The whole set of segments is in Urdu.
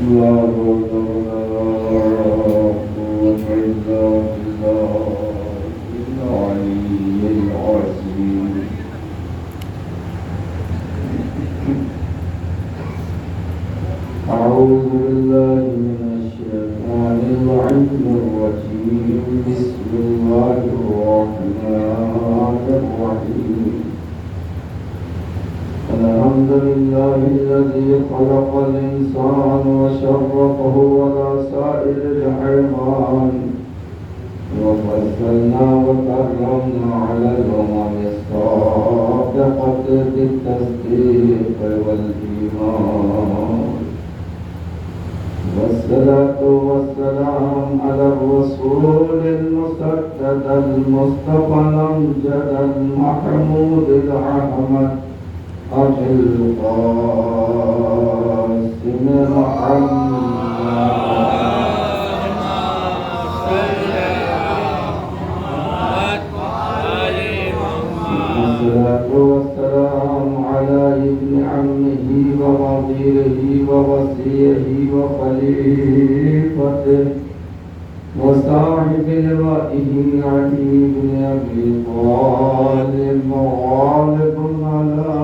لا حول ولا قوة إلا بالله العلي العظيم. أعوذ بالله من الشيطان اللعين الرجيم. بسم الله الرحمن الرحيم. الحمد لله الذي خلق الإنسان وشرفه على سائر الحيوان، وفضلنا وكرمنا على الأمم السابقة بالتصديق والإيمان، والصلاة والسلام على الرسول المسدد المصطفى الأمجد المحمود الأحمد أبي القاسم محمد. الصلاة والسلام على ابن عمه ووزيره ووصيه وخليفته وصاحب لوائه علي بن أبي طالب، وغالب على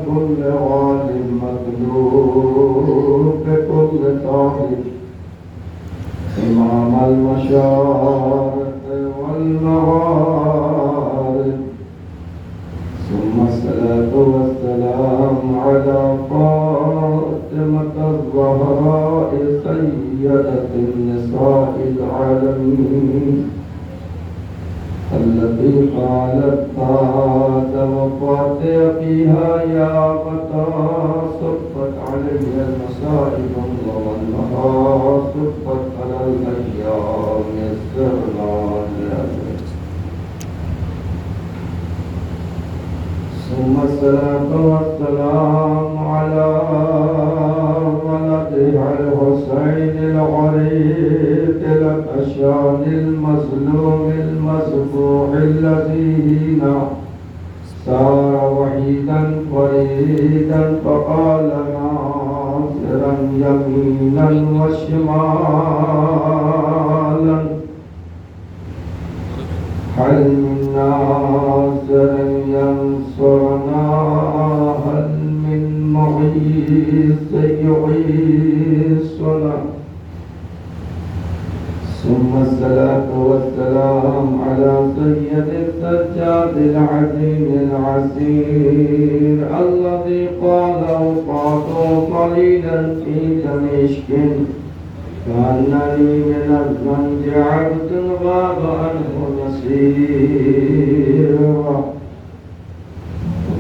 كل غالب مطلوب بكل طالب، إمام المشارق والمغارب. ثم الصلاة والسلام على فاطمة الزهراء سيدة النساء العالمين، التي قالت بعد وفاة أبيها يا فتى صبت علي المصائب وأنها صبت على الأيام السرنا. ثم الصلاة والسلام على ولدها الحسين الغريب الأشان المظلوم المذبوح الذي هنا صار وحيدا فريدا، فقال ناصرا يمينا وشمالا: هل من ناصر ينصرنا؟ هل من مغيث يغيثنا؟ ثم الصلاة والسلام على سيد السجاد العظيم العسير، الذي قال أوقاته قليلا في دمشق كأنني من الزنج عبد غاب عنه نصيرا.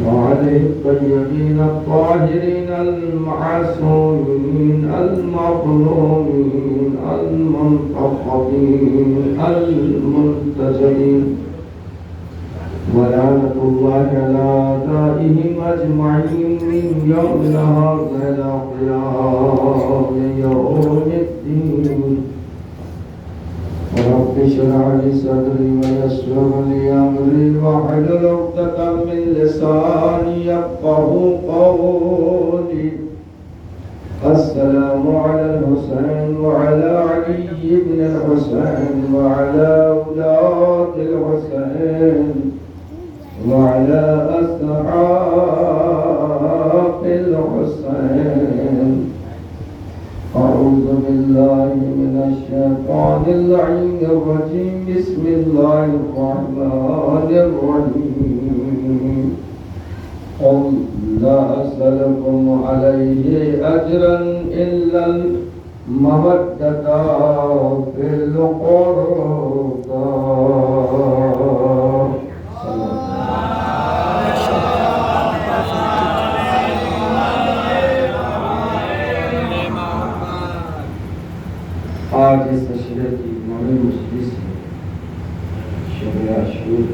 وعليه الطيبين الطاهرين المعصومين المظلومين المنتخبين المنتجبين، ولعنة الله على أعدائهم أجمعين من يوم هذا إلى قيام يوم الدين. رب اشرح لي صدري ويسر لي أمري واحلل عقدة من لساني يفقهوا قولي. السلام على الحسين وعلى علي بن الحسين وعلى أولاد الحسين وعلى أصحاب الحسين. أعوذ بالله من الشيطان اللعين الرجيم. بسم الله الرحمن الرحيم. قل لا أسألكم عليه أجرا إلا المودة في القربى. آج اس تشریح کی اجتماعی مجلس میں شب عاشور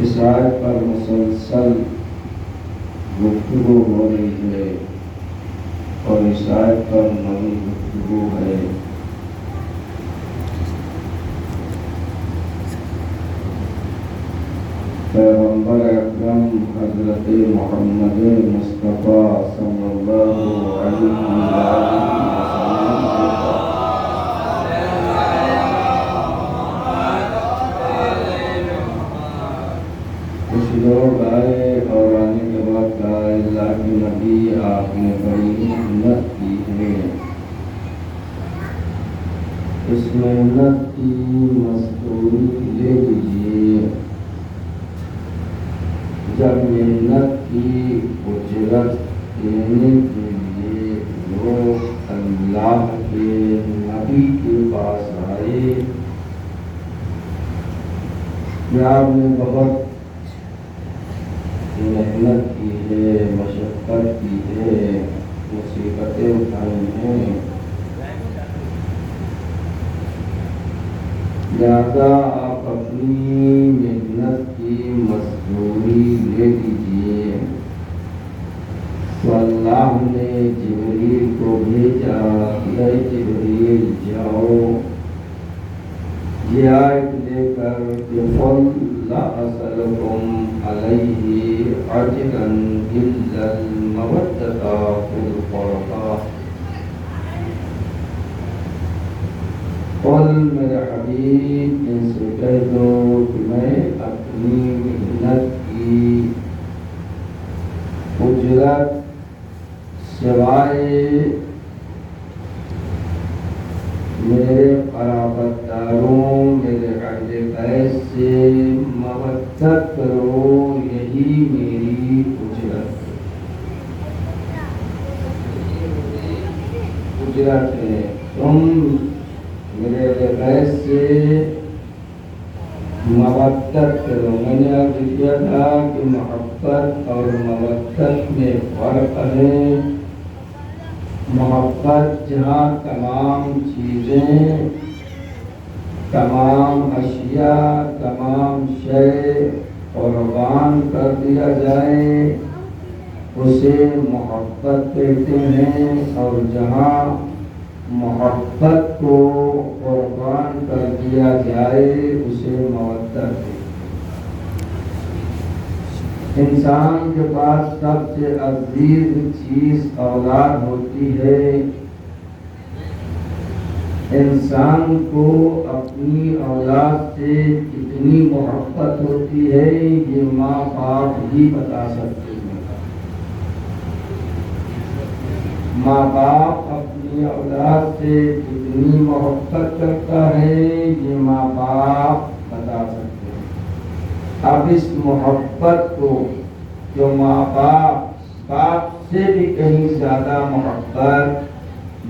اس آیت پر مسلسل گفتگو ہو رہی ہے اور اس آیت پر نئی گفتگو ہے. پیغمبر پیغمبر اکرم حضرت محمد مصطفیٰ صلی اللہ علیہ وسلم کچھ لوگ آئے اور آنے کے بعد کہا اللہ کے نبی آپ نے بڑی محنت کی ہے، اس محنت کی مزدوری لے لیجیے۔ جب محنت کی اجرت دینے کے لیے لوگ اللہ کے نبی کے پاس آئے کہ آپ نے بہت محنت کی ہے، مشقت کی ہے، مصیبتیں اٹھائی ہیں، لہذا آپ اپنی محنت کی مزدوری لے لیجیے۔ تو اللہ نے جبریل کو بھیجا، اے جبریل جاؤ یہ آیت لے کر کہ قُل لا أسألكم علیہ اجرا الا المودۃ فی القربى۔ قل میرے حبیب ان سے کہہ دو کہ میں اپنی محنت کی اجرت سوائے میرے قرابت داروں، میرے اہل بیت سے مودت کرو، یہی میری اجرت ہے۔ تم میرے اہل بیت سے مودت کرو۔ میں نے عرض کیا تھا کہ محبت اور مودت میں فرق ہے۔ محبت جہاں تمام چیزیں، تمام اشیاء، تمام شے قربان کر دیا جائے اسے محبت کہتے ہیں، اور جہاں محبت کو قربان کر دیا جائے اسے مودت کہتے ہیں۔ انسان کے پاس سب سے عزیز چیز اولاد ہوتی ہے۔ انسان کو اپنی اولاد سے کتنی محبت ہوتی ہے یہ ماں باپ ہی بتا سکتے ہیں۔ ماں باپ اپنی اولاد سے کتنی محبت کرتا ہے یہ ماں باپ بتا سکتے ہیں۔ اب اس محبت کو جو ماں باپ سے بھی کہیں زیادہ محبت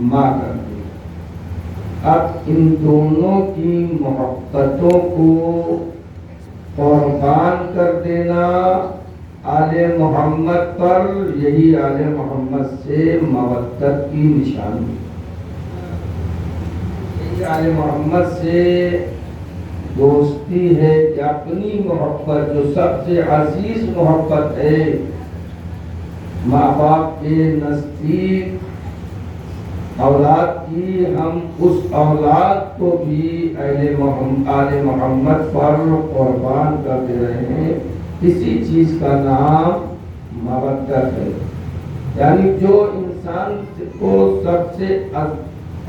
ماں کرتی ہے، اب ان دونوں کی محبتوں کو قربان کر دینا آل محمد پر، یہی آل محمد سے مودت کی نشانی ہے۔ آل محمد سے دوستی ہے کہ اپنی محبت جو سب سے عزیز محبت ہے ماں باپ کے نزدیک اولاد کی، ہم اس اولاد کو بھی آل محمد پر قربان کر دے رہے ہیں۔ اسی چیز کا نام مودت ہے۔ یعنی جو انسان کو سب سے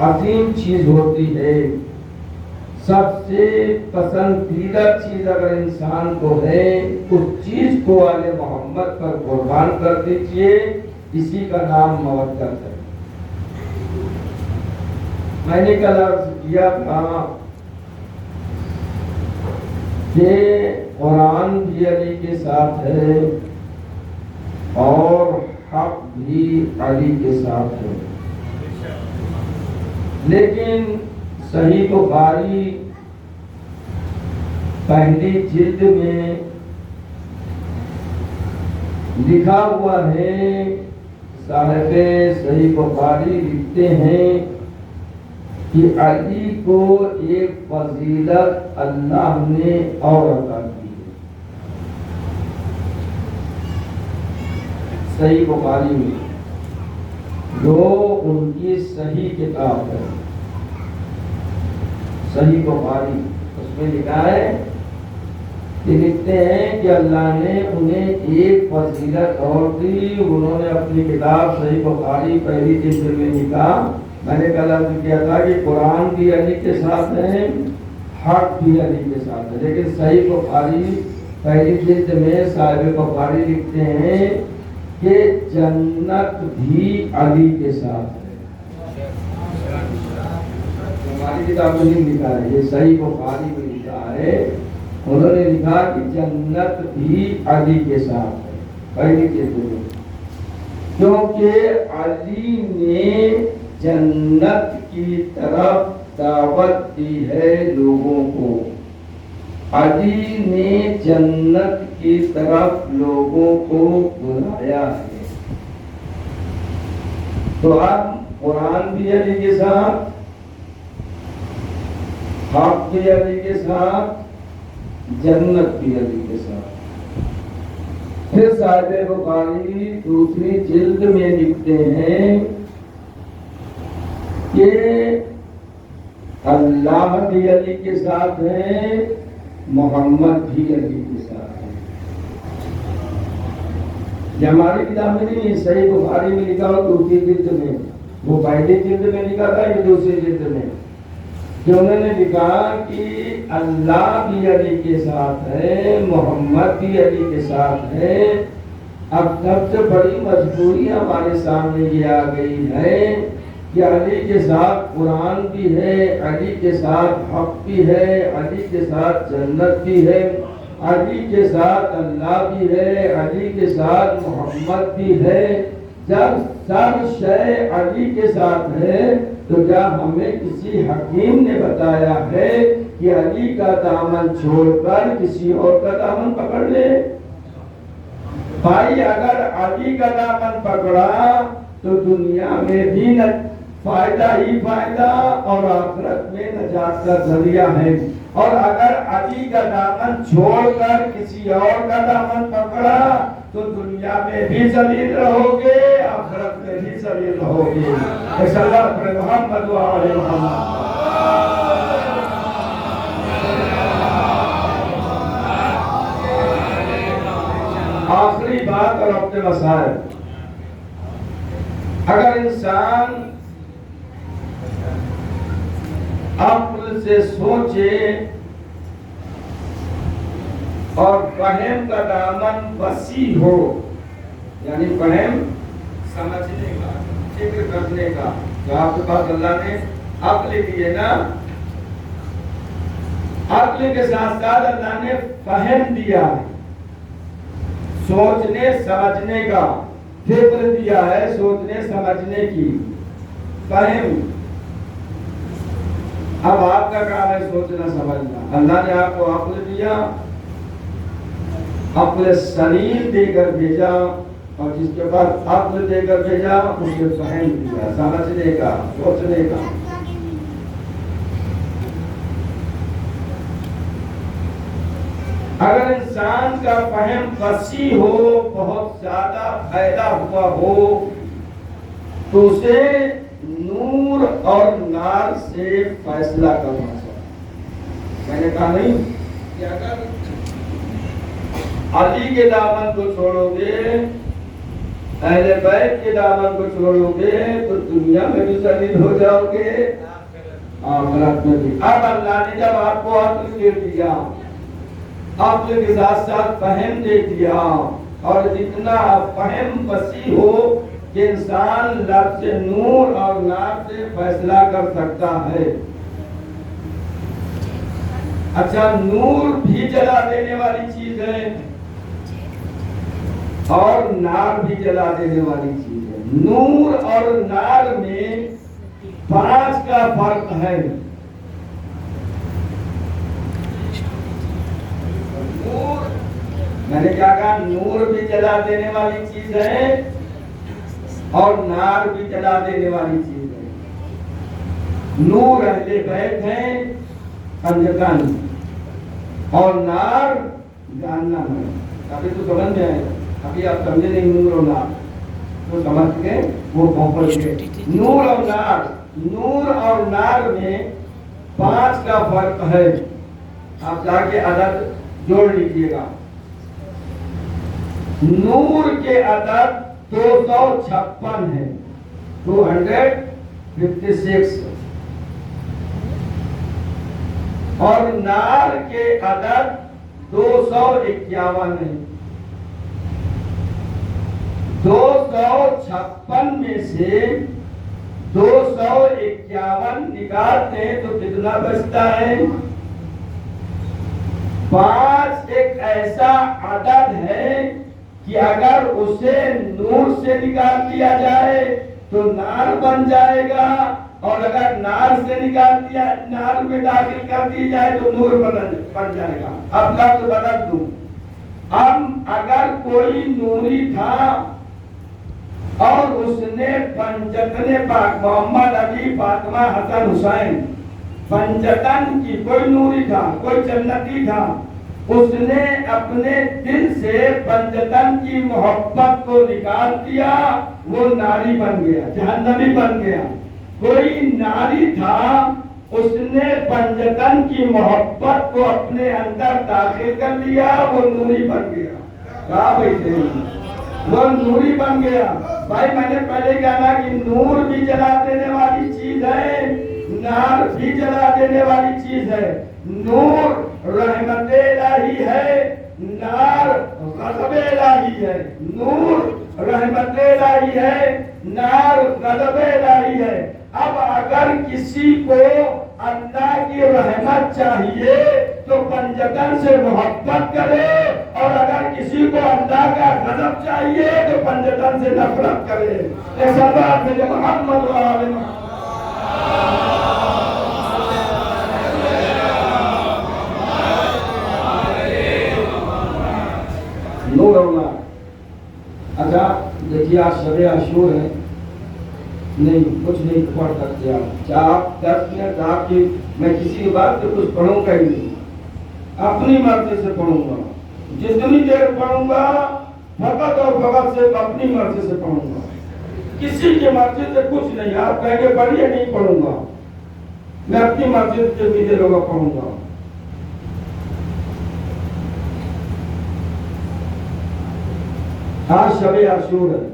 عظیم چیز ہوتی ہے، سب سے پسندیدہ چیز اگر انسان کو ہے، اس چیز کو آل محمد پر قربان کر دیجئے، اسی کا نام مودت ہے۔ میں نے کل عرض کیا تھا کہ قرآن بھی علی کے ساتھ ہے اور حق بھی علی کے ساتھ ہے، لیکن صحیح بخاری پہلی جلد میں لکھا ہوا ہے، صاحب صحیح بخاری لکھتے ہیں کہ علی کو ایک فضیلت اللہ نے اور عطا کی ہے۔ صحیح بخاری میں جو ان کی صحیح کتاب ہے، صحیح بخاری، اس میں لکھا ہے لکھتے ہیں کہ اللہ نے انہیں ایک فضیلت اور دی. انہوں نے اپنی کتاب صحیح بخاری پہلی جلد میں لکھا. میں نے کل عرض کیا تھا کہ قرآن بھی علی کے ساتھ ہے, حق بھی علی کے ساتھ ہے, لیکن صحیح بخاری پہلی جلد میں صاحب بخاری لکھتے ہیں کہ جنت بھی علی کے ساتھ ہے. ہماری کتاب میں نہیں لکھا ہے, یہ صحیح بخاری میں لکھا ہے. انہوں نے لکھا کہ جنت بھی علی کے ساتھ ہے پہلی جلد میں, کیونکہ علی نے جنت کی طرف دعوت دی ہے لوگوں کو. علی نے جنت کی طرف لوگوں کو بلایا ہے. تو اب قرآن بھی علی کے ساتھ, حق بھی علی کے ساتھ, جنت بھی علی کے ساتھ. پھر صاحب بخاری دوسری جلد میں لکھتے ہیں کہ اللہ بھی علی کے ساتھ ہے, محمد بھی علی کے ساتھ ہے. یہ ہماری کتاب میں نہیں, صحیح بخاری میں لکھا ہوا دوسری جلد میں. وہ پہلی جلد میں لکھا تھا, یہ دوسری جلد میں, کہ انہوں نے لکھا کہ اللہ بھی علی کے ساتھ ہے, محمد بھی علی کے ساتھ ہے. اب سب سے بڑی مجبوری ہمارے سامنے یہ آ گئی ہے کہ علی کے ساتھ قرآن بھی ہے, علی کے ساتھ حق بھی ہے, علی کے ساتھ جنت بھی ہے, علی کے ساتھ اللہ بھی ہے, علی کے ساتھ محمد بھی ہے. جب سب شے علی کے ساتھ ہے تو کیا ہمیں کسی حکیم نے بتایا ہے کہ علی کا دامن چھوڑ کر کسی اور کا دامن پکڑ لے؟ بھائی اگر علی کا دامن پکڑا تو دنیا میں بھی فائدہ ہی فائدہ اور آخرت میں نجات کا ذریعہ ہے. اور اگر علی کا دامن چھوڑ کر کسی اور کا دامن پکڑا تو دنیا میں بھی ذلیل رہو گے, آخرت میں بھی ذلیل رہو گے. صلوات محمد و آل محمد. آخری بات اور اپنے مسائل. اگر انسان عقل سے سوچے اور فہم کا دامن وسیع ہو, یعنی فہم سمجھنے کا, فکر کرنے کا, جو آپ کے پاس اللہ نے عقل دی ہے نا, عقل کے ساتھ ساتھ اللہ نے فہم دیا ہے, سوچنے سمجھنے کا, فکر دیا ہے سوچنے سمجھنے کی, فہم. اب آپ کا کام ہے سوچنا سمجھنا. اللہ نے آپ کو عقل دیا, عقل سلیم دے کر بھیجا, اور جس کے بعد عقل دے کر بھیجا اسے فہم دیا, سمجھنے کا, سوچنے کا. اگر انسان کا فہم وسیع ہو, بہت زیادہ پھیلا ہوا ہو, تو اسے نور اور نار سے فیصلہ کرنا چاہیے. میں نے کہا نہیں کہ اگر علی کے دامن کو چھوڑو گے, اہل بیت کے دامن کو چھوڑو گے تو دنیا میں بھی ذلیل ہو جاؤ گے, آخرت میں بھی. اب اللہ نے جب آپ کو عقل دے دیا, عقل کے ساتھ ساتھ فہم دے دیا, اور جتنا فہم وسیع ہو کہ انسان لفظ نور اور نار سے فیصلہ کر سکتا ہے. اچھا, نور بھی جلا دینے والی چیز ہے اور نار بھی جلا دینے والی چیز ہے. نور اور نار میں 5 کا فرق ہے. نور, میں نے کیا کہا, نور بھی جلا دینے والی چیز ہے اور نار بھی جلا دینے والی چیز ہے. نور اہل بیت ہے کنجکان, اور نار جہنم ہے. ابھی تو سمجھ میں آئے, ابھی آپ سمجھے نہیں نور اور نار, تو سمجھ کے وہ پہنچ گئے. نور اور نار, نور اور نار میں 5 کا فرق ہے. آپ جا کے عدد جوڑ لیجئے گا. نور کے عدد 256 ہے. 256. اور نار کے عدد 251 ہے. 256 میں سے 251 نکالتے ہیں تو کتنا بچتا ہے؟ 5 ایک ایسا عدد ہے کہ اگر اسے نور سے نکال دیا جائے تو نار بن جائے گا، اور اگر نار سے نکال دیا، نار میں داخل کر دی جائے تو نور بن جائے گا. اب لفظ بدل دوں. اب اگر کوئی نوری تھا اور اس نے پنجتن پاک محمد علی فاطمہ حسن حسین پنجتن کی، کوئی نوری تھا، کوئی جنتی تھا، اس نے اپنے دل سے پنجتن کی محبت کو نکال دیا، وہ ناری بن گیا، جہنمی بن گیا. کوئی ناری تھا، اس نے پنجتن کی محبت کو اپنے اندر داخل کر لیا، وہ نوری بن گیا. کہا بھائی وہ نوری بن گیا. بھائی میں نے پہلے کہا کہ نور بھی جلا دینے والی چیز ہے، نار بھی جلا دینے والی چیز ہے. نور رحمت الہی ہے، نار غضب الہی ہے. نور رحمت الہی ہے، نار غضب الہی ہے. اب اگر کسی کو اللہ کی رحمت چاہیے تو پنجتن سے محبت کرے، اور اگر کسی کو اللہ کا غضب چاہیے تو پنجتن سے نفرت کرے. ایسا بات ہے جو محمد و آل محمد. نور اللہ. اچھا دیکھیے آج شب عاشور ہے، نہیں کچھ نہیں پڑھ سکتے آپ. آپ 10 منٹ آپ کی، میں کسی بات سے کچھ پڑھوں گا ہی نہیں، اپنی مرضی سے پڑھوں گا. جتنی دیر پڑھوں گا فقط اور فقط صرف اپنی مرضی سے پڑھوں گا، کسی کی مرضی سے کچھ نہیں. آپ کہیں گے پڑھیے، نہیں پڑھوں گا. میں اپنی مرضی سے جتنی دیر ہوگا پڑھوں گا. آج شب عاشور ہے.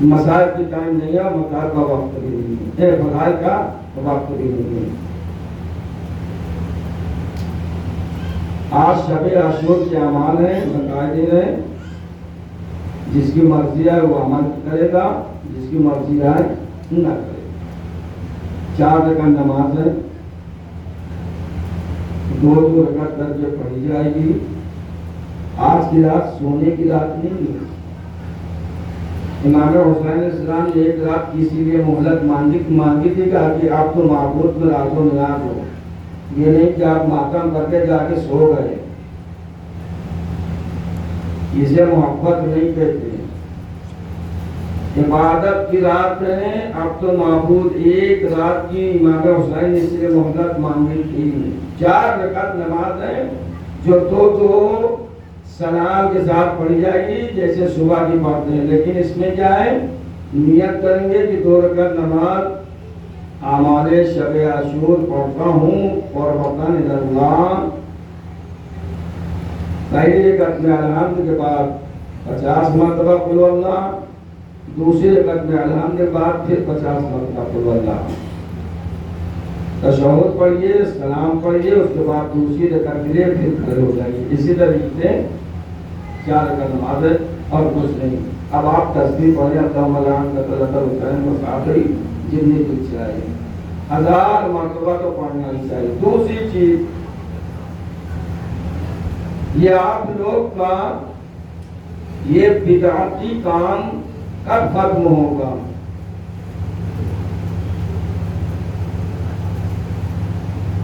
مسائل کی ٹائم نہیں ہے، مسائل کا وقت بھی نہیں ہے، مسائل کا وقت بھی نہیں ہے. آج شب عاشور کے اعمال ہیں، مقاصد ہیں. جس کی مرضی ہے وہ عمل کرے گا، جس کی مرضی ہے نہ کرے گا. 4 رکعت نماز ہے، 2 رکعت کر کے پڑھی جائے گی. آج کی رات سونے کی رات نہیں ہے. امام حسین علیہ السلام نے ایک رات کی اسی لیے مہلت مانگی تھی کہ آپ تو معبود میں راتوں نیاز ہو. یہ نہیں کہ آپ ماتم کر کے جا کے سو گئے. اسے محبت نہیں کہتے. عبادت کی رات ہے، اب تو معبود ایک رات کی امام حسین نے اس لیے مہلت مانگی تھی. 4 رکعت نماز ہے جو 2 سلام کے ساتھ پڑھی جائے گی جیسے صبح کی پڑھتے ہیں. لیکن اس میں کیا ہے، نیت کریں گے کہ 2 رکعت نماز اعمال شب عاشور پڑھتا ہوں قربتاً الی اللہ. پہلی رکعت میں الحمد کے بعد 50 مرتبہ قل اللہ، دوسری رکعت میں الحمد کے بعد پھر 50 مرتبہ قل اللہ. تشہد پڑھیے، سلام پڑھیے، اس کے بعد دوسری رکعت کے لیے پھر کھڑے ہو جائیے. اسی طریقے سے 4 رکعت نماز ہے اور کچھ نہیں. اب آپ تسبیح پڑھیں، اللہم لا انت الحسین وصحابہ جتنی کچھ چاہیے 1000 مرتبہ تو پڑھنا ہی چاہیے. دوسری چیز یہ آپ لوگ کا یہ بدعتی کام کب ختم ہوگا؟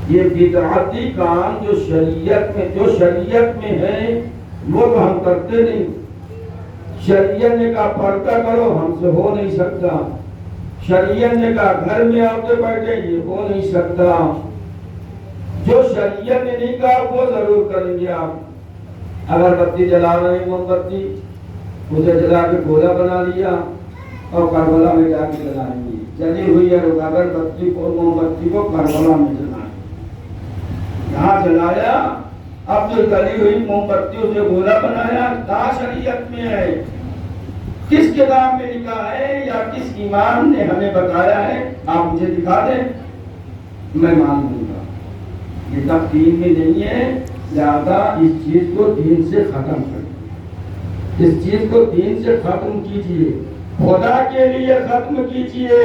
یہ بدعتی کام جو شریعت میں ہے وہ تو ہم کرتے نہیں. شریعت نے کہا پردہ کرو، ہم سے ہو نہیں سکتا. شریعت نے کہا گھر میں آتے بیٹھے، یہ ہو نہیں سکتا. جو شریعت نے نہیں کہا وہ ضرور کریں گے. آپ اگر بتی جلا رہے ہیں، موم بتی اسے جلا کے گولا بنا لیا اور کربلا میں جا کے جلائیں گے. جلی ہوئی ہے اگر بتی کو، موم بتی کو کربلا میں جلائیں. یہاں جلایا اب جو گلی ہوئی موم بتیوں سے گولا بنایا، کہاں شریعت میں ہے؟ کس کتاب میں لکھا ہے یا کس امام نے ہمیں بتایا ہے؟ آپ مجھے دکھا دیں، میں مان لوں گا۔ یہ سب دین میں نہیں ہے، لہذا اس چیز کو دین سے ختم کر، اس چیز کو دین سے ختم کیجیے، خدا کے لیے ختم کیجیے۔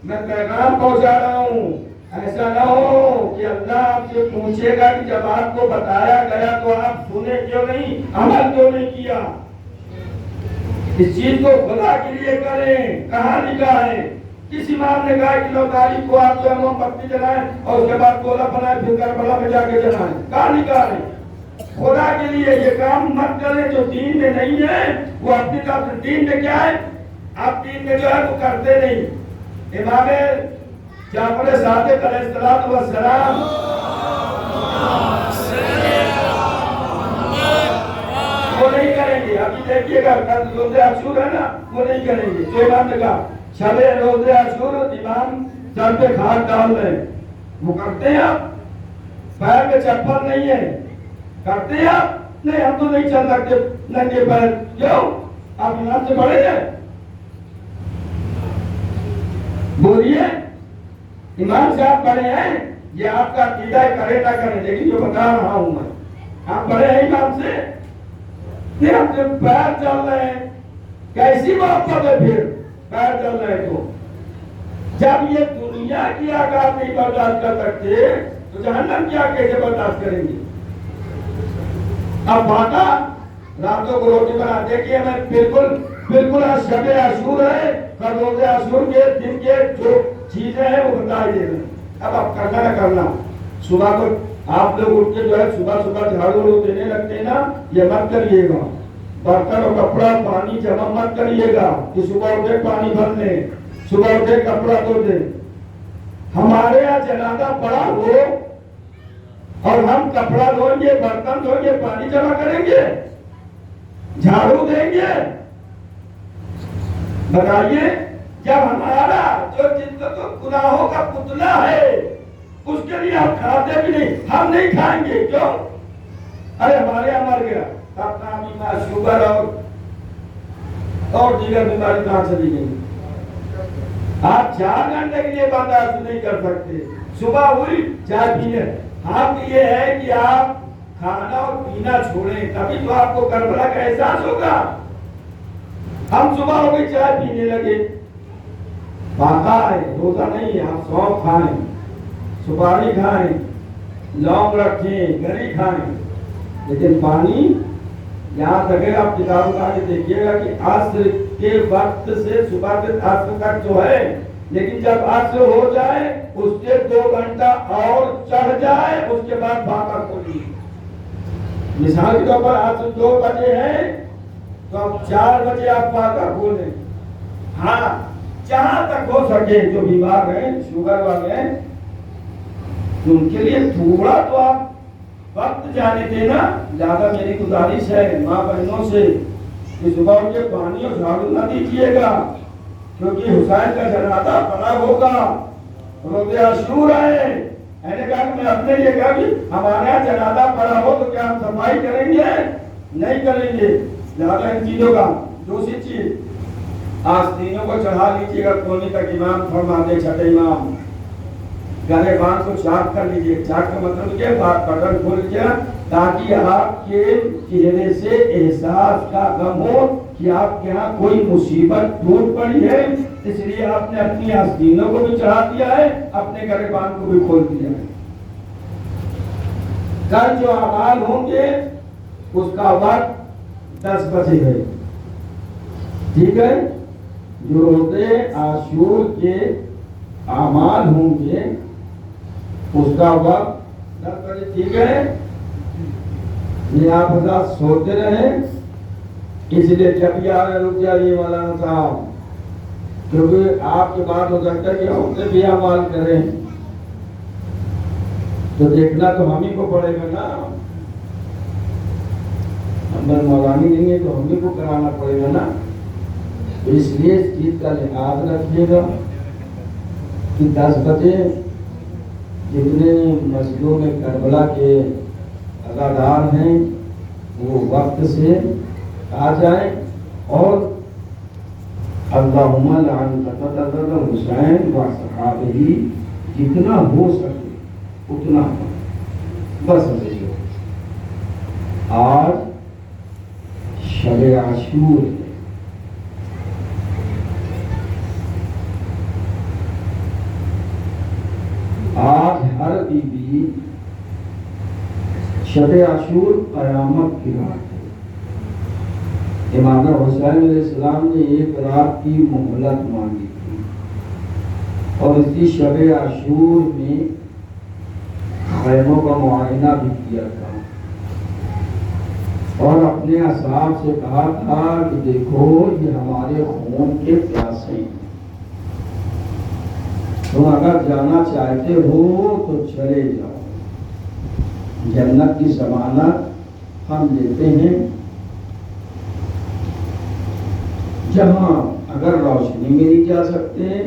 میں پیغام پہنچا رہا ہوں، ایسا نہ ہو کہ اللہ آپ سے پوچھے گا کہ جب آپ کو بتایا گیا تو آپ سنے کیوں نہیں، عمل کیوں نہیں کیا؟ اس چیز کو خدا کے لیے کریں۔ کہاں لکھا ہے؟ کس امام نے کہا کہ 9 تاریخ کو آپ جو ہے موم بتی جلائیں اور اس کے بعد گولا بنائیں پھر کربلا میں جا کے جلائیں؟ کہاں لکھا ہے؟ خدا کے لیے یہ کام مت کریں جو دین میں نہیں ہے۔ وہ اپنی طرف سے دین میں کیا ہے، آپ دین میں جو ہے وہ کرتے نہیں۔ امام جعفر صادق علیہ السلام وہ نہیں کریں گے۔ ابھی دیکھیے گا کل روزے عاشور ہے نا، وہ نہیں کریں گے۔ تو امام نے کہا شب روزے عاشور امام سر پہ خاک ڈال رہے ہیں، وہ کرتے ہیں آپ؟ پیر میں چپل نہیں ہے، کرتے ہیں آپ؟ نہیں، ہم تو نہیں چل سکتے ننگے پیر۔ کیوں؟ آپ امام سے بڑے ہیں؟ بولیے، امام صاحب بڑے ہیں، یہ آپ کا عقیدہ کرے نہ کرے، لیکن جو بتا رہا ہوں میں، آپ بڑے ہیں امام سے؟ پھر اپنے پیر چل رہے ہیں، کیسی محبت ہے پھر پیر چل رہے ہیں تو؟ جب یہ دنیا کی آغاز نہیں برداشت کر سکتے تو جہنم کیا کیسے برداشت کریں گے؟ اب باقا راتوں کو روٹی بنا، دیکھیے میں بالکل شب عاشور ہے، روز عاشور کے دن کے جو چیزیں ہیں وہ بتا دے رہے ہیں۔ اب آپ کرنا نہ کرنا، صبح کو آپ لوگ اٹھ کے جو ہے صبح جھاڑو دینے لگتے ہیں نا، یہ مت کریے گا۔ برتن اور کپڑا پانی جمع مت کریے گا کہ صبح اٹھے پانی بھر لیں، صبح اٹھے کپڑا دھو دیں۔ ہمارے یہاں جنازہ پڑا ہو اور ہم کپڑا دھوئیں گے، برتن دھوئیں گے، پانی جمع کریں گے، جھاڑو دیں گے؟ بتائیے، جب ہمارا جو گناہوں کا پتلا ہے اس کے لیے ہم کھاتے بھی نہیں، ہم نہیں کھائیں گے، کیوں؟ ارے ہمارے یہاں مر گیا، اپنا بیمار شوگر اور دیگر بیماری کہاں چلی گئی؟ آپ 4 گھنٹے کے لیے برداشت نہیں کر سکتے، صبح ہوئی چائے پینے۔ ہم یہ ہے کہ آپ کھانا اور پینا چھوڑیں، تبھی تو آپ کو کربلا کا احساس ہوگا۔ ہم صبح ہو گئی چائے پینے لگے، باقا ہے، روزہ نہیں ہے، آپ سونف کھائیں، سپاری کھائیں، لونگ رکھیں، گری کھائیں، لیکن پانی یہاں تک آپ کتابوں کا آگے دیکھیے گا کہ عصر کے وقت سے صبح کے عصر تک جو ہے، لیکن جب عصر ہو جائے اس کے 2 گھنٹہ اور چڑھ جائے اس کے بعد باقا کھولیے۔ مثال کے طور پر عصر 2 بجے ہے تو اب 4 بجے آپ باقا کھولیں۔ ہاں، جہاں تک ہو سکے جو بیمار ہیں، شوگر والے ہیں، ان کے لیے تھوڑا تو آپ وقت جانے دینا۔ زیادہ میری گزارش ہے ماں بہنوں سے کہ صبح اٹھ کے پانی اور جھاڑو نہ دیجیے گا، کیونکہ حسین کا جنازہ پڑا ہوگا، روزے عاشور ہے۔ میں نے کہا کہ میں اپنے لیے کہا کہ ہمارے یہاں جنازہ پڑا ہو تو کیا ہم صفائی کریں گے؟ نہیں کریں گے۔ لہٰذا ان چیزوں کا دوسری چیز، آستینوں کو چڑھا لیجیے گا کونے تک، امام فرماتے چھٹے امام گلے بان کو چاک کر لیجیے۔ چاک کا مطلب کیا؟ بٹن کھول لیا تاکہ آپ کے چہرے سے احساس کا غم ہو کہ آپ کے یہاں کوئی مصیبت ٹوٹ پڑی ہے، اس لیے آپ نے اپنی آستینوں کو بھی چڑھا دیا ہے، اپنے گلے بان کو بھی کھول دیا ہے۔ کل جو اعمال ہوں گے اس کا وقت 10 بجے ہے، ٹھیک ہے؟ جو روزے عاشور کے اعمال ہوں گے اس کا وقت 10 بجے، ٹھیک ہے؟ یہ آپ حضرات سوتے رہیں، اس لیے جب یہ آ رہے رک جائیے مولانا صاحب، کیونکہ آپ کے بعد ہو سکتا ہے کہ ہم بھی اعمال کریں تو دیکھنا تو ہم ہی کو پڑے گا نا، اندر مولانی نہیں ہے تو ہم ہی کو کرانا پڑے گا نا۔ اس لیے اس چیز کا لحاظ رکھیے گا کہ 10 بجے جتنے مسجدوں میں کربلا کے ادادار ہیں وہ وقت سے آ جائیں اور اللہم لعن قتلۃ الحسین و صحابہ جتنا ہو سکے اتنا بس نہیں ہو۔ آج شب عاشور ہے، آج ہر بیوی شب عاشور قیامت کی رات ہے۔ امام حسین علیہ السلام نے ایک رات کی مہلت مانگی تھی اور اسی شب عاشور میں خیموں کا معائنہ بھی کیا تھا اور اپنے اصحاب سے کہا تھا کہ دیکھو یہ ہمارے خون کے پیاسے ہیں، تم اگر جانا چاہتے ہو تو چلے جاؤ، جنت کی ضمانت ہم دیتے ہیں، جہاں اگر روشنی میں نہیں جا سکتے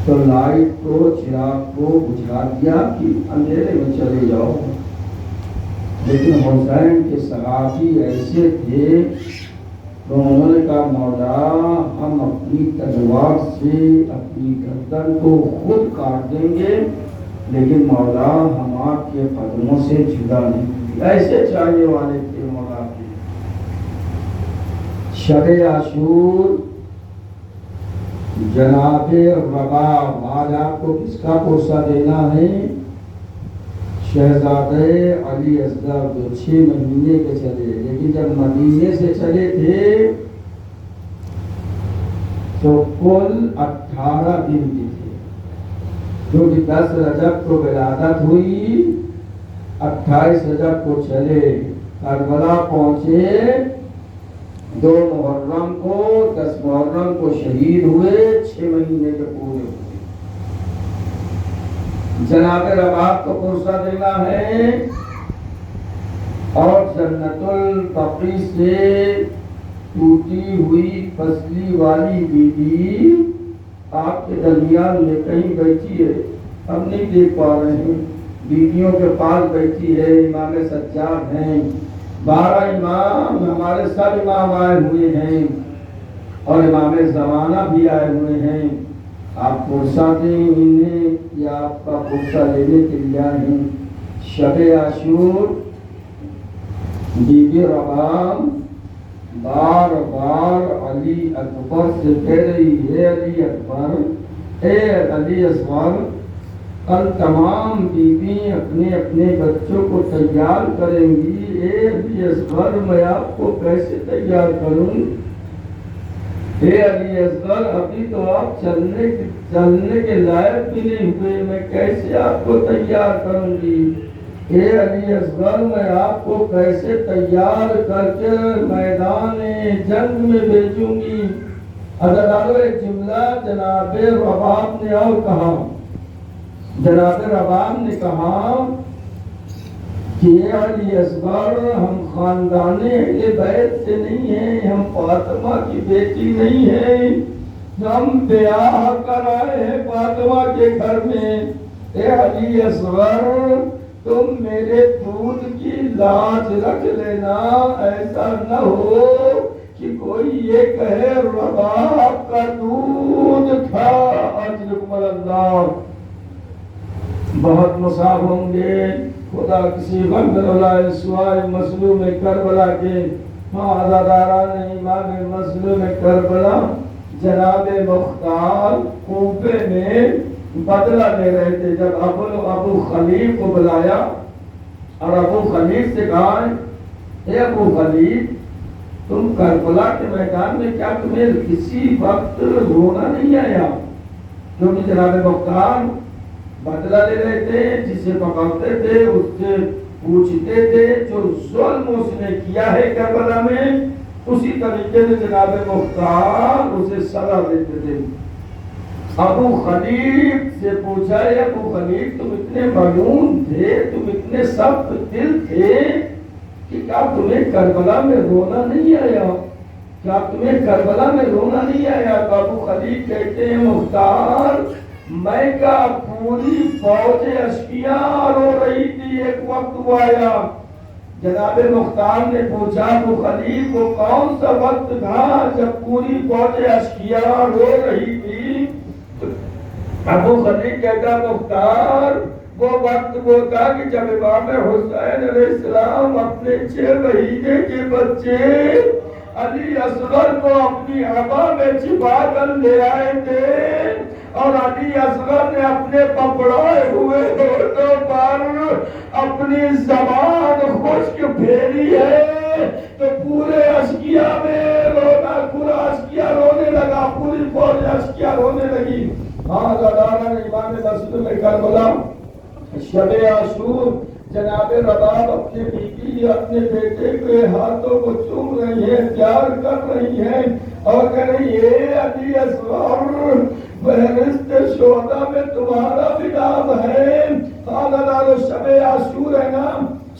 تو لائٹ کو چراغ کو بجھا دیا کہ اندھیرے میں چلے جاؤ۔ لیکن حسین کے صحابی ایسے تھے تو انہوں نے کہا مولا ہم اپنی تلوار سے اپنی گردن کو خود کاٹ دیں گے لیکن مولا ہم آپ کے قدموں سے جدا نہیں ہوئے۔ ایسے چاہنے والے تھے مولا کے۔ شب عاشور جناب رباب، آج آپ کو کس کا پرسہ دینا ہے؟ شہزادہ علی اصغر جو 6 مہینے کے چلے، لیکن جب مدینے سے چلے تھے تو کل 18 دن کی تھے، کیونکہ 10 رجب کو ولادت ہوئی، 28 رجب کو چلے، کربلا پہنچے 2 محرم کو، 10 محرم کو شہید ہوئے، 6 مہینے کے پورے ہوئے۔ جناب رباب کو پرسہ دینا ہے اور جنت البقیع سے ٹوٹی ہوئی پسلی والی بیوی آپ کے درمیان میں کہیں بیٹھی ہے، ہم نہیں دیکھ پا رہے ہیں، بیویوں کے پاس بیٹھی ہے، امام سجاد ہیں، 12 امام، ہمارے سب امام آئے ہوئے ہیں اور امام زمانہ بھی آئے ہوئے ہیں، آپ پرسہ دیں انہیں یا آپ کا پرسہ لینے کے لیے آئے ہیں۔ شب عاشور بی بی رباب بار بار علی اکبر سے کہہ رہی ہے، علی اکبر، اے علی اصغر، کل تمام بیوی اپنے اپنے بچوں کو تیار کریں گی، اے علی اصغر میں آپ کو کیسے تیار کروں؟ اے علی اصغر ابھی تو آپ چلنے کے لائق بھی نہیں ہوئے، میں کیسے آپ کو تیار کروں گی؟ اے علی اصغر میں آپ کو کیسے تیار کر کے میدان جنگ میں بھیجوں گی؟ حضرت ایک جملہ جناب رباب نے اور کہا، جناب رباب نے کہا کہ اے علی اصغر ہم خاندان اہل بیت سے نہیں ہیں، ہم فاطمہ کی بیٹی نہیں ہیں، ہم بیاہ کر آئے ہیں فاطمہ کے گھر میں، اے علی اصغر تم میرے دودھ کی لاج رکھ لینا، ایسا نہ ہو کہ کوئی یہ کہے رباب کا دودھ تھا۔ اجرکم اللہ، بہت مصاب ہوں گے، خدا کسی غم اللہ سوائے مظلوم کربلا کے عزاداران امام مظلوم کربلا جناب مختار کوفے میں بدلہ لے رہے تھے۔ جب ابو خلیف کو بلایا اور ابو خلیف سے کہا، اے ابو خلیف تم کربلا کے میدان میں کیا تمہیں کسی وقت رونا نہیں آیا؟ کیونکہ جناب مختار بدلہ لے رہے تھے، جسے پکڑتے تھے اس سے پوچھتے تھے، جو ظلم اس نے کیا ہے کربلا میں اسی طریقے سے جناب مختار اسے سزا دیتے تھے۔ ابو خلیف سے پوچھا، ابو خلیف تم اتنے ملعون تھے، تم اتنے سخت دل تھے کہ کیا تمہیں کربلا میں رونا نہیں آیا؟ کیا تمہیں کربلا میں رونا نہیں آیا؟ تو ابو خلیف کہتے ہیں مختار میں کا پوری فوج اشقیاء رو رہی تھی. ایک وقت وہ آیا جناب مختار نے پوچھا تو خلیف وہ کون سا وقت تھا جب پوری فوج اشقیاء رو رہی تھی؟ ابو خلیف کہتا مختار وہ وقت وہ تھا کہ جب امام حسین علیہ السلام اپنے 6 مہینے کے بچے علی اصغر کو اپنی عبا میں چھپا کر لے آئے تھے اور علی اصغر نے اپنے پپڑائے ہوئے ہونٹوں پر اپنی زبان خشک پھیری ہے تو پورے اشقیاء میں رونا، پورا اشقیاء رونے لگا، پوری فوج اشقیاء رونے لگی. ہاں غدارہ امام مسجد میں کربلا شب عاشور جناب رباب اپنے بیوی اپنے بیٹے کے ہاتھوں کو چوم رہی ہے، پیار کر رہی ہے اور کہہ رہی ہے علی اصغر فہرست شہداء میں تمہارا بھی نام ہے. خالدار شب عاشور ہے نا،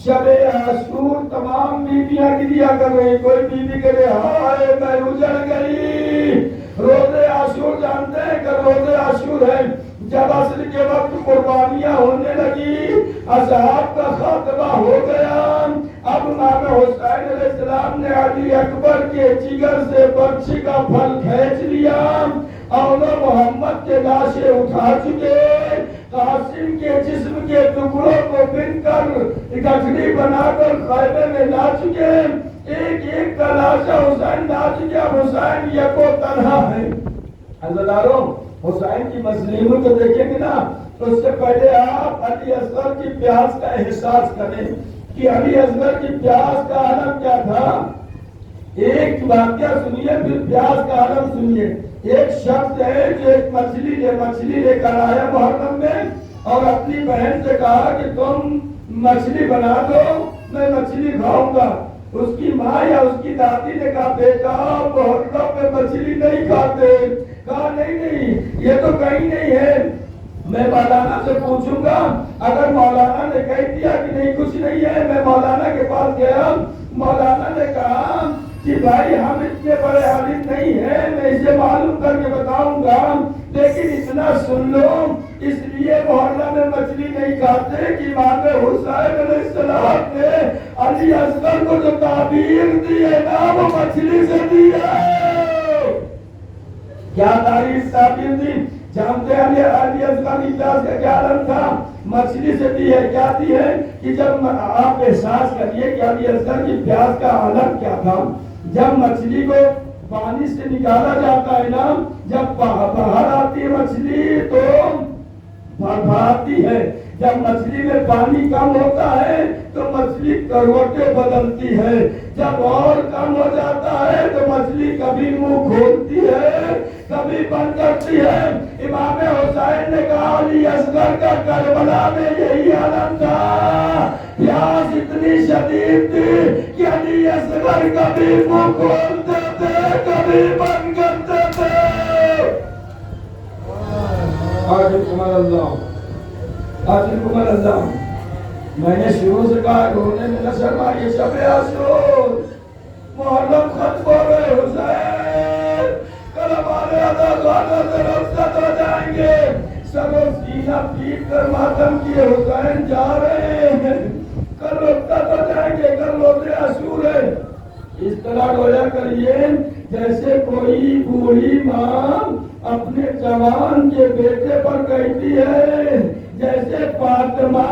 شب عاشور تمام بیویاں گریا کر رہی. کوئی بیوی کہے ہائے میں اجڑ گئی. روزے عاشور جانتے ہیں کہ روزے عاشور ہے جب عصر کے وقت قربانیاں ہونے لگی، اصحاب کا خاتمہ ہو گیا. اب امام حسین علیہ السلام نے علی اکبر کے جگر سے برچھی کا پھل کھینچ لیا اور محمد کے لاشیں اٹھا چکے، قاسم کے جسم کے ٹکڑوں کو بن کر گٹھڑی بنا کر خیمے میں لا چکے. ایک ایک کا لاشا حسین لا چکے. حسین یکو تنہا ہے. حضرتاروں حسین کی مظلوموں کو دیکھیں گے نا تو اس سے پہلے آپ علی اصغر کی پیاس کا احساس کریں کہ علی اصغر کی پیاس کا عالم کیا تھا. ایک واقعہ سنیے پھر پیاس کا عالم سنیے. ایک شخص ہے جو ایک مچھلی لے کر آیا محرم میں اور اپنی بہن سے کہا کہ تم مچھلی بنا دو میں مچھلی کھاؤں گا. اس کی ماں یا اس کی دادی نے کہا بیٹا محرم میں مچھلی نہیں کھاتے. کہا نہیں یہ تو کہیں نہیں ہے، میں مولانا سے پوچھوں گا. اگر مولانا نے کہہ دیا کہ نہیں کچھ نہیں ہے، میں مولانا کے پاس گیا. مولانا نے کہا کہ بھائی ہم اتنے بڑے عالم نہیں ہیں، میں اسے معلوم کر کے بتاؤں گا، لیکن اتنا سن لو اس لیے محرم میں مچھلی نہیں کھاتے کہ امام حسین علیہ السلام نے علی اصغر کو جو تعبیر دی ہے نا وہ مچھلی سے دی ہے. کیا تعبیر دی جانتے ہیں؟ علی اصغر کی پیاس کا کیا عالم تھا؟ مچھلی سے دی ہے. کیا دی ہے کہ جب آپ احساس کریے کہ علی اصغر کی پیاس کا عالم کیا تھا. جب مچھلی کو پانی سے نکالا جاتا ہے نا، جب باہر آتی ہے مچھلی تو بھرتی ہے. جب مچھلی میں پانی کم ہوتا ہے تو مچھلی کروٹیں بدلتی ہے. جب اور کم ہو جاتا ہے تو مچھلی کبھی منہ کھولتی ہے کبھی بند کرتی ہے. امام حسین نے کہا علی اصغر کا کربلا میں یہی عالم تھا. پیاس اتنی شدید تھی کہ علی اصغر کبھی منہ کھولتے تھے کبھی بند کرتے تھے. اللہ میں نے شروع سے کہا رونے میں نہ شرمائیے. شب عاشور محرم ختم ہو گئے. حسین کل ہمارے ادا خانہ سے رخصت ہو جائیں گے. سر و سینہ پیٹ کر ماتم کیے حسین جا رہے ہیں. کل رخصت ہو جائیں گے. کل روزے عاشور ہے. اس طرح رویا کریے جیسے کوئی بوڑھی ماں اپنے جوان کے بیٹے پر کہتی ہے، جیسے فاطمہ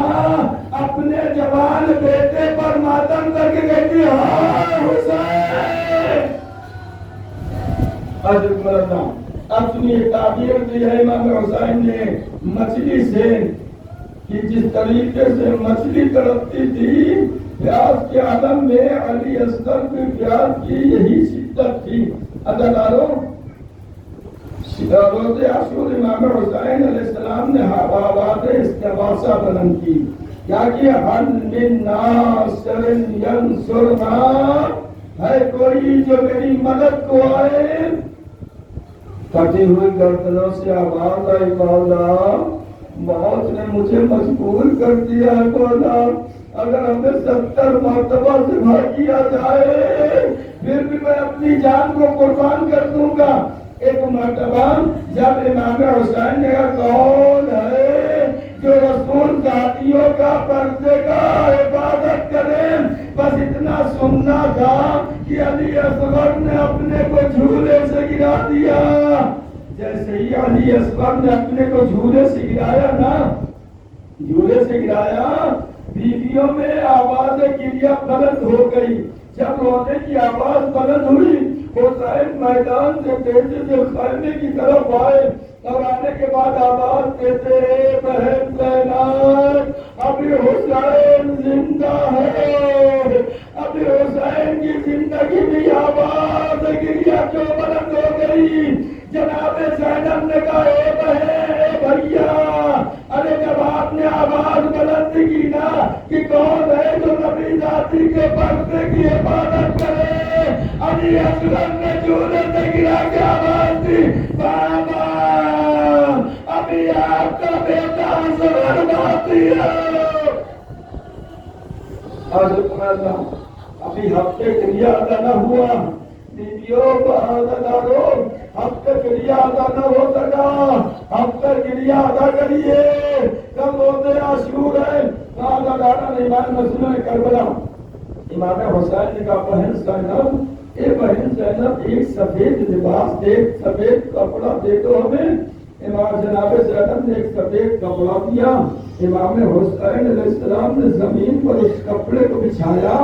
اپنے جوان بیٹے پر ماتم کر کے کہتی ہے ہاں حسین. اب سنیے تعبیر دی ہے امام حسین نے مچھلی سے کہ جس طریقے سے مچھلی تڑپتی تھی پیاس کے عالم میں علی اصغر کی پیاس کی یہی شدت تھی. اداروں روزے عاشور امام حسین علیہ السلام نے آواز استغاثہ بلند کی. کیا کہ حل من ناصر ینصرنا، ہے کوئی جو میری مدد کو آئے. کٹی ہوئی گردنوں سے آواز آئی مولا موت نے مجھے مجبور کر دیا ہے. مولا اگر ہمیں 70 مرتبہ ذبح کیا جائے پھر بھی میں اپنی جان کو قربان کر دوں گا. ایک مرتبہ جب امام حسین نے کہا کون ہے جو رسول ذاتیوں کا پردے کا حفاظت کرے، بس اتنا سننا تھا کہ علی اصغر نے اپنے کو جھولے سے گرا دیا۔ جیسے ہی علی اصغر نے اپنے کو جھولے سے گرایا نا، جھولے سے گرایا، بیویوں میں آواز گریہ بلند ہو گئی۔ جب رونے کی آواز بلند ہوئی، حسین میدان سے تیزی سے خیمے کی طرف آئے اور آنے کے بعد آواز دیتے ہیں بہن زینب ابھی حسین زندہ ہے۔ ابھی حسین کی زندگی میں آواز گریہ کیوں بلند ہو گئی؟ جناب زینب نے کہا اے بہن اے بھیا، ارے جب آپ نے آواز بلند کی نا کہ کون ہے جو نبی ذاتی کے پردے کی حفاظت کرے، علی اصغر نے جھولے سے گرا کے آواز دی بابا ابھی آپ کا بیٹا اصغر باقی ہے۔ ابھی ہفتے گریہ ادا نہ ہوا، بیویوں کو عہدیداروں ہفتے گریہ ادا نہ ہو سکا، ہفتے گریہ ادا کریے۔ کل روزے عاشور ہے، امام مسلم کربلا امام حسین نے کہا بہن زینب، اے بہن زینب ایک سفید لباس دے، سفید کپڑا دے دو ہمیں۔ امام جناب زینب نے ایک سفید کپڑا دیا۔ امام حسین علیہ السلام نے زمین پر اس کپڑے کو بچھایا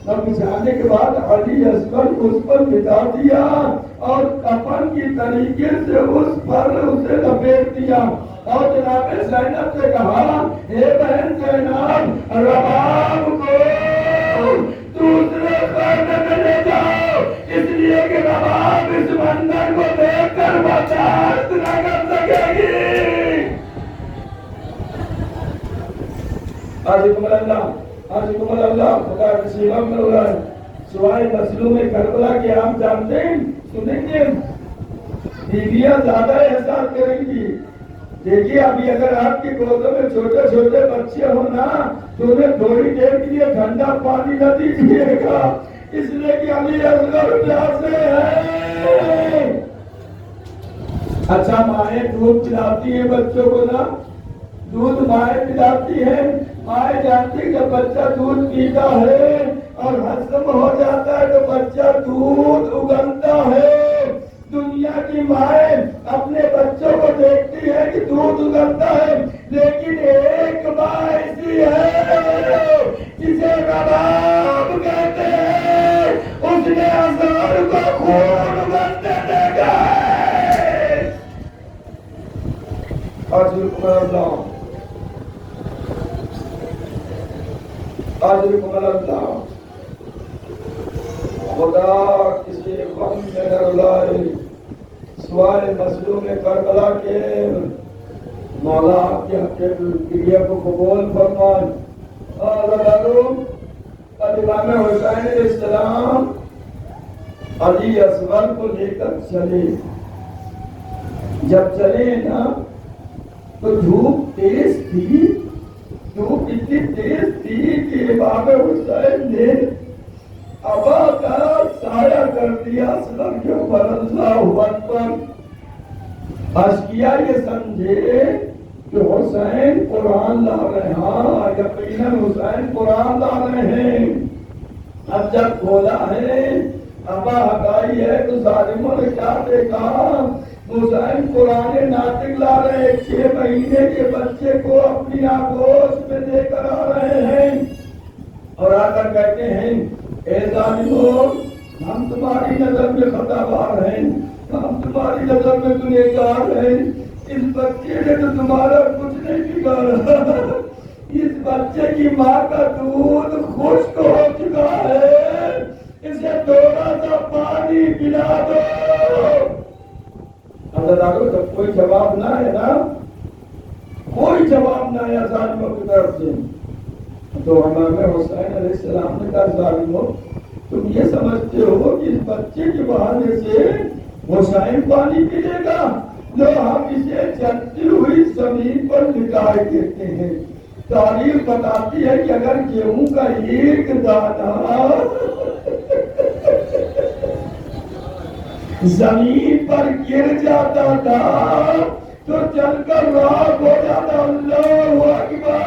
اور بچھانے کے بعد علی اصغر اس پر بٹھا دیا اور کفن کی طریقے سے اس پر اسے لپیٹ دیا اور جناب زینب سے کہا اے بہن زینب رباب کو دوسرے خانے میں لے جاؤ، اس لیے کہ رباب اس منظر کو دیکھ کر برداشت نہ کر سکے گی۔ عزیزکم اللہ خدا کی سیوم میں ہوا ہے سوائے مظلوم کربلا کے آپ جانتے ہیں، سنیں گے بیویاں زیادہ احساس کریں گی۔ دیکھیے ابھی اگر آپ کی گودوں میں چھوٹے چھوٹے بچے ہوں نا تو انہیں تھوڑی دیر کے لیے ٹھنڈا پانی نہ دیجیے گا، اس لیے کہ علی اصغر پیاسے ہیں۔ اچھا مائیں دودھ پلاتی ہیں بچوں کو نا، دودھ مائیں پلاتی ہیں، مائیں جانتی کہ بچہ دودھ پیتا ہے اور ہضم ہو جاتا ہے تو بچہ دودھ اگلتا ہے۔ دنیا کی مائیں اپنے بچوں کو دیکھتی ہے کہ دودھ اگلتا ہے، لیکن ایک ماں ایسی ہے جسے رباب کہتے ہیں، اس نے اصغر کو خون اگلتے دیکھا ہے۔ عزیزکم اللہ خدا کسی غم میں نہ رلائے سوائے مظلوم کربلا کے، مولا آپ کے گریہ کو قبول فرمائے۔ امام حسین علیہ السلام علی اصغر کو لے کر چلے، جب چلے نا تو دھوپ تیز تھی، دھوپ اتنی تیز تھی کہ امام حسین نے ابا کا سایہ کر دیا اصغر کے اوپر۔ اللہ اکبر۔ اشقیاء یہ سمجھے کہ حسین قرآن لا رہے ہیں، ہاں یقیناً حسین قرآن لا رہے ہیں۔ اب جب کھولا ہے ابا ہٹائی ہے تو ظالموں نے کیا دیکھا، حسین قرآن ناطق لا رہے ہیں، 6 مہینے کے بچے کو اپنی آگوش میں لے کر آ رہے ہیں اور آ کر کہتے ہیں اے ظالموں ہم تمہاری نظر میں خطا بار ہیں، ہم تمہاری نظر میں گنہگار ہیں، اس بچے نے تو تمہارا کچھ نہیں بگاڑا، اس بچے کی ماں کا دودھ خشک ہو چکا ہے، اسے تھوڑا سا پانی پلا دو۔ اللہ تعالیٰ جب کوئی جواب نہ ہے نا، کوئی جواب نہ ہے ظالموں کی طرف سے، تو امام حسین علیہ السلام نے کہا ظالموں تم یہ سمجھتے ہو کہ اس بچے کے بہانے سے حسین پانی پی لے گا؟ لو ہم اسے جلتی ہوئی زمین پر لٹائے دیتے ہیں۔ تاریخ بتاتی ہے کہ اگر گیہوں کا ایک دانہ زمین پر گر جاتا تھا تو چل کر راک ہو جاتا. اللہ اکبر.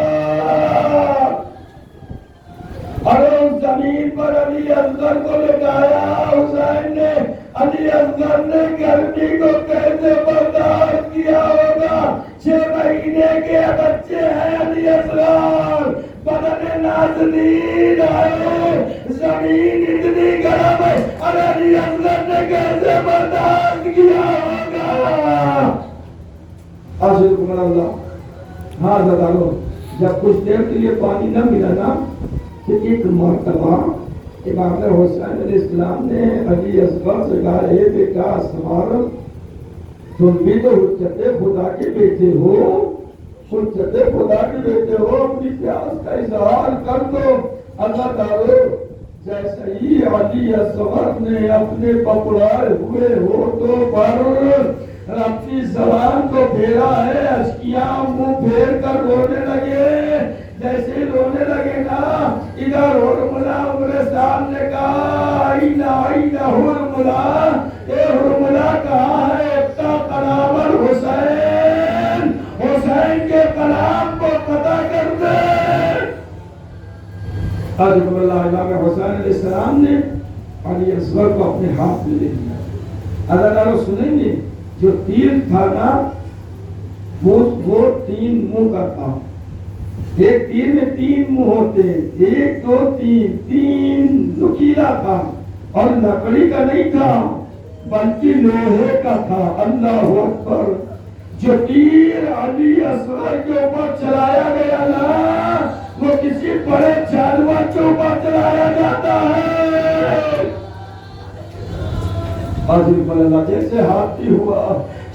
اور اس زمین پر علی اصغر کو لٹایا. حسین نے علی اصغر نے گرمی کو کیسے برداشت کیا ہوگا. 6 مہینے کے بچے ہیں علی اصغر. بدن نازنین آئے, زمین اتنی گرم ہے, اور علی اصغر نے کیسے برداشت کیا ہوگا. آشکم اللہ. ہاں دادو, جب کچھ دیر کے لیے پانی نہ ملا نا, کہ ایک مرتبہ امام حسین علیہ السلام نے علی اصغر سے کہا, اے بیٹا اصغر, تم بھی تو حجت خدا کے بیٹے ہو, حجت خدا کے بیٹے ہو, اپنی پیاس کا اظہار کر دو. اللہ تعالی جیسے ہی علی اصغر نے اپنے پکڑائے ہوئے ہونٹوں پر اپنی زبان کو پھیرا ہے, اشکیاں منہ پھیر کر رونے لگے. جیسے رونے لگے نا, ادھر حرملہ عمر صاحب نے کہا, آئینہ حرملہ, اے حرملہ کہاں ہے اپنا کلام الحسین, حسین کے کلام کو قطع کر دے. حضرت اللہ امام حسین علیہ السلام نے علی اصغر کو اپنے ہاتھ میں لے لیا. اللہ تعالیٰ سنیں گے, جو تیر تھا نا وہ 3 منہ کا تھا. ایک تیر میں 3 منہ ہوتے ہیں, 1 2 3, 3 نکیلا تھا, اور لکڑی کا نہیں تھا بلکہ لوہے کا تھا. اللہ اکبر. جو تیر علی اصغر کے اوپر چلایا گیا نا, وہ کسی بڑے جانور کے اوپر چلایا جاتا ہے. اللہ جیسے ہاتھی ہوا,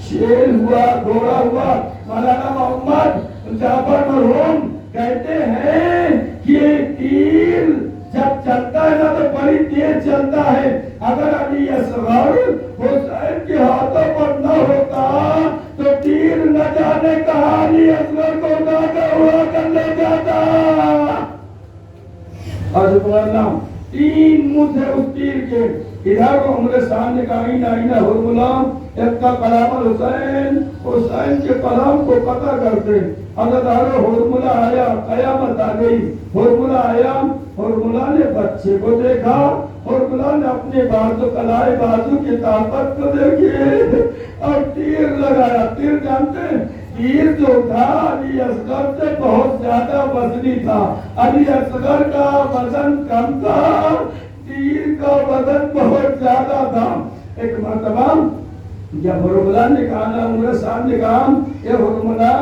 شیر ہوا, گھوڑا ہوا. مولانا محمد جعفر مرحوم کہتے ہیں کہ تیر جب چلتا ہے نا تو بڑی تیز چلتا ہے. اگر علی اصغر حسین کے ہاتھوں پر نہ ہوتا تو تیر نہ جانے کہاں علی اصغر کو داغا ہوا کر لے جاتا. اللہ 3 منہ تھے اس تیر کے. ادھر کو ہمارے سامنے کا آئینہ حرملہ, ایک کا کلام الحسین, حسین کے کلام کو قطع کرتے. اللہ تعالیٰ حرملہ آیا, قیامت آ گئی. حرملہ آیا, حرملہ نے بچے کو دیکھا, حرملہ نے اپنے بازو کلائے بازو کی طاقت کو دیکھی اور تیر لگایا. تیر جانتے ہیں, تیر جو تھا علی اصغر سے بہت زیادہ وزنی تھا. علی اصغر کا وزن کم تھا, تیر کا وزن بہت زیادہ تھا. ایک مرتبہ جب حرملہ نے کہا نا, عمر صاحب نے کہا, اے حرملہ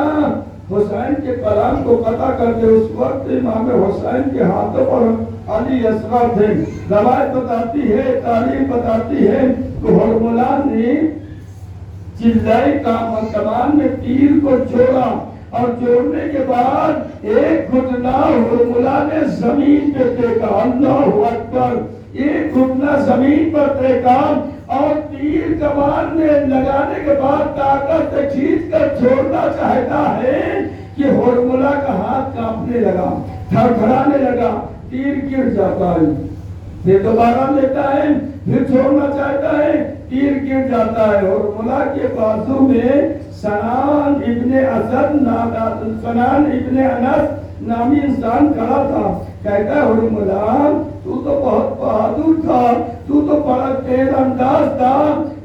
حسین کے کلام کو قطع کر دے. اس وقت امام حسین کے ہاتھوں پر علی اصغر تھے. روایت بتاتی ہے, تاریخ بتاتی ہے کہ حرملہ نے چلائی کمان میں تیر کو جوڑا, اور جوڑنے کے بعد ایک گھٹنا حرملہ نے زمین پہ ٹیکا. اللہ اکبر. ایک گھٹنا زمین پر ٹیکا اور تیر کمان میں لگانے کے بعد طاقت سے کھینچ کر چھوڑنا چاہتا ہے کہ حرملہ کا ہاتھ کانپنے لگا, تھرتھرانے لگا, تیر گر جاتا ہے. پھر دوبارہ لیتا ہے, پھر چھوڑنا چاہتا ہے, تیر گر جاتا ہے. حرملہ کے بازو میں سنان ابن انس نامی انسان کھڑا تھا. کہتا ہے حرملہ تو تو بہت بہادر تھا, تو تو بڑا تیز انداز تھا,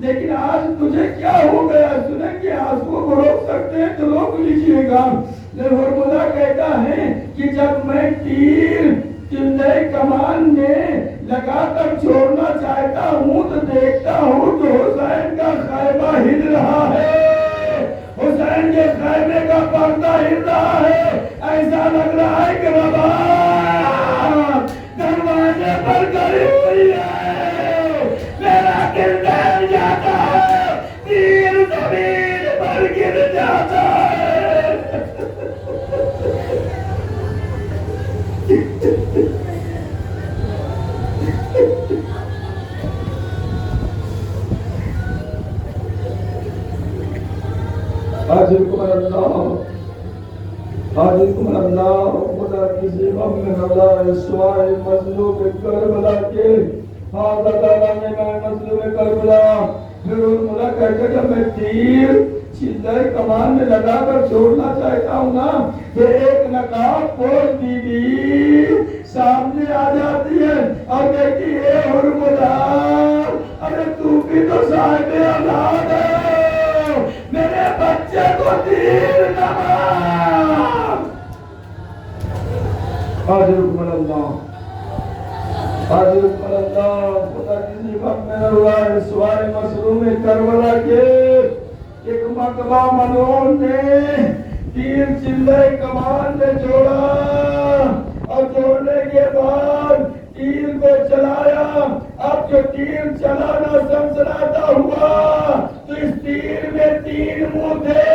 لیکن آج تجھے کیا ہو گیا. سنیں گے آنسو کو روک سکتے ہیں تو روک لیجیے گا. حرملہ کہتا ہے کہ جب میں تیر چندے کمان میں لگا کر چھوڑنا چاہتا ہوں تو دیکھتا ہوں تو حسین کا خیمہ ہل رہا ہے, حسین کے خیمے کا پردہ ہل رہا ہے. ایسا لگ رہا ہے کہ بابا دروازے پر کھڑی ہوئی ہے, میرا دل ڈر جاتا ہے, تیر زمین پر گر جاتا ہے. حاضرکم اللہ خدا کسی غم میں نظر سوائے مظلوم کربلا کے. حاضر تعالیٰ میں مظلوم کربلا پھر مولا کہتے جب میں تیر چلے کمان میں لگا کر چھوڑنا چاہتا ہوں نا کہ ایک نقاب پوش بی بی سامنے آ جاتی ہے اور کہتی ہے حرملا ارے تو بھی تو صاحب اولاد ہے میرے بچے کو تیر نہ مار. حاضرکم اللہ حاضرکم اللہ. خدا کسی وقت میں ہوا ہے سوائے مظلوم کربلا کے ایک مرتبہ ملعون نے تیر چلے کمان میں جوڑا اور جوڑنے کے بعد تیر کو چلایا. اب جو تیر چلانا سنسناتا ہوا تو اس تیر میں 3 منہ تھے.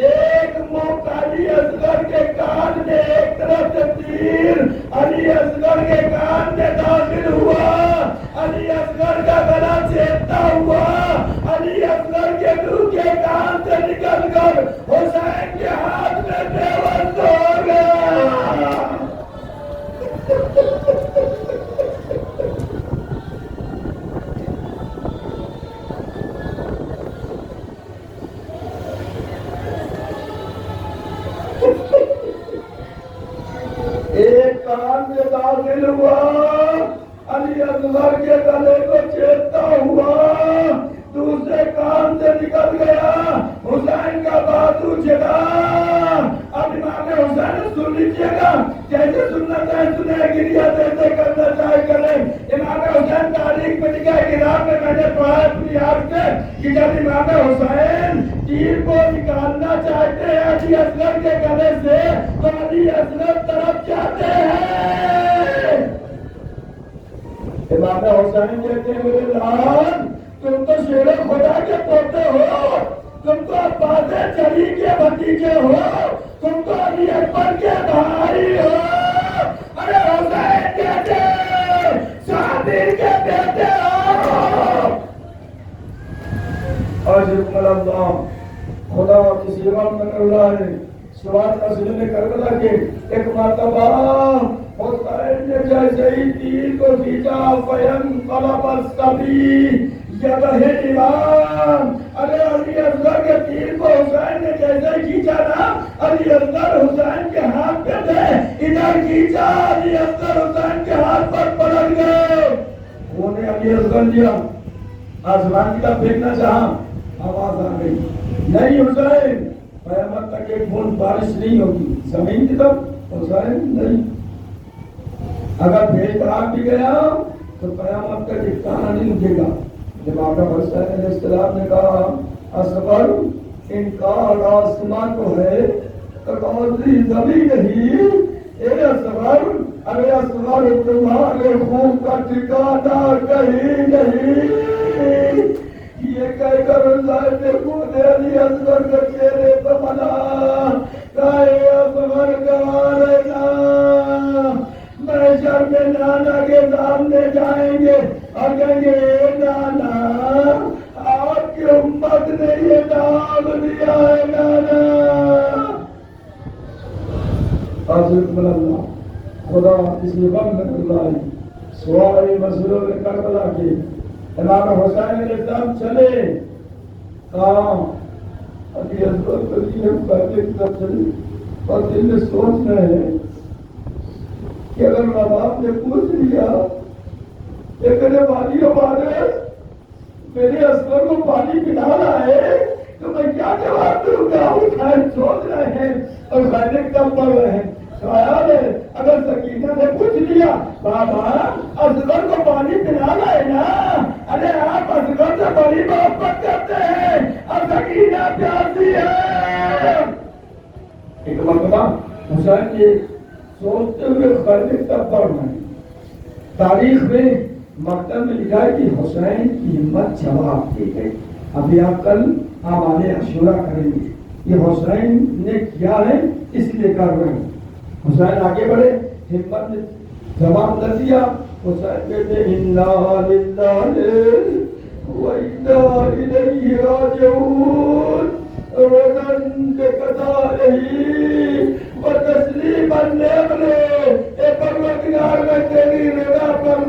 ایک منہ علی اصغر کے کان میں ایک طرف سے تیر علی اصغر کے کان میں داخل ہوا. علی اصغر کا گلا چیرتا ہوا علی اصغر کے منہ کے کان سے نکل کر حسین کے ہاتھ میں پیوست ہو گیا. ایک کان میں داخل ہوا علی اصغر کے گلے کو چیرتا ہوا دوسرے کان سے نکل گیا حسین کا بازو چلا. اب امام حسین سن لیجیے گا جیسے سننا چاہے سنیں گریا جیسے کرنا چاہے کریں. امام حسین تاریخ میں لکھا ہے کتاب میں میں نے پڑھا اپنی آنکھ سے کہ جب امام حسین تیر کو نکالنا چاہتے ہیں علی اصغر کے گلے سے تو علی اصغر طرف جاتے ہیں. امام حسین کہتے ہیں میرے لال تم تو شیر خدا کے پوتے ہو تم تو عباس جلی کے بھتیجے ہو تم تو علی اکبر کے بھائی ہو. ارے حسین کہتے صابر کے بیٹے ہو. حاضرکم اللہ. خدا کسی وقت میں اللہ ہے سوات مسئلے میں کربلا کے ایک مرتبہ حسین نے جیسے ہی تیر کو کھینچا فین قلب الصبی یدہ امام. ارے علی اصغر کے تیر کو حسین نے جیسے ہی کھینچا نا علی اصغر حسین کے ہاتھ پہ تھے ادھر کھینچا علی اصغر حسین کے ہاتھ پر پلٹ گئے. انہوں نے علی اصغر لیا آسمان کی طرف پھینکنا چاہا آواز آ گئی نہیں حسین قیامت تک ایک بوند بارش نہیں ہوگی. زمین کی طرف حسین نہیں اگر بھیج آ بھی گیا تو قیامت تک ایک تانا نہیں رکے گا. جب آپ کا حسین علیہ السلام نے کہا اصغر انکار آسمان کو ہے تو قوضی زمین نہیں. اے اصغر ارے اصغر تمہارے خون کا ٹھکانہ کہیں نہیں. یہ کہہ کر اللہ نے خود علی اصغر کے چہرے پر ملا کہا اے اصغر کہاں رہنا محشر میں نانا کے سامنے جائیں گے اور کہیں گے اے نانا آپ کی امت نے یہ نام دیا ہے نانا. حضرت اللہ خدا کسی غم میں اللہ سوائے مسئلوں میں کربلا کے امام حسین علیہ السلام چلے کہاں ابھی حضرت علی پہلے کی طرف چلے اور دل میں سوچ رہے ہیں کہ اگر ماں باپ نے پوچھ لیا کہ میرے والی ہمارے میرے اصغر کو پانی پلا رہا ہے تو میں کیا جواب دوں گا. حسین سوچ رہے ہیں اور حسین کم پڑھ رہے ہیں. خیال ہے اگر سکینہ نے پوچھ لیا بابا اصغر کو پانی پلانا ہے نا ارے آپ اصغر سے بڑی محبت کرتے ہیں اور سکینہ پیاسی ہے. ایک مرتبہ حسین کی سوچتے ہوئے خالد تب پڑھ رہے ہیں. تاریخ میں مکتب میں لکھا ہے کہ حسین کی ہمت جواب دی گئی. ابھی آپ کل آمال عاشورہ کریں گے. یہ حسین نے کیا ہے اس لیے کر رہے ہیں. حسین آگے بڑھے ہمت نے جواب نہ دیا. حسین کہتے انا للہ و انا الیہ راجعون روزن بقضائہ و تسلیما لامرہ. اے پروردگار میں تیری رضا پر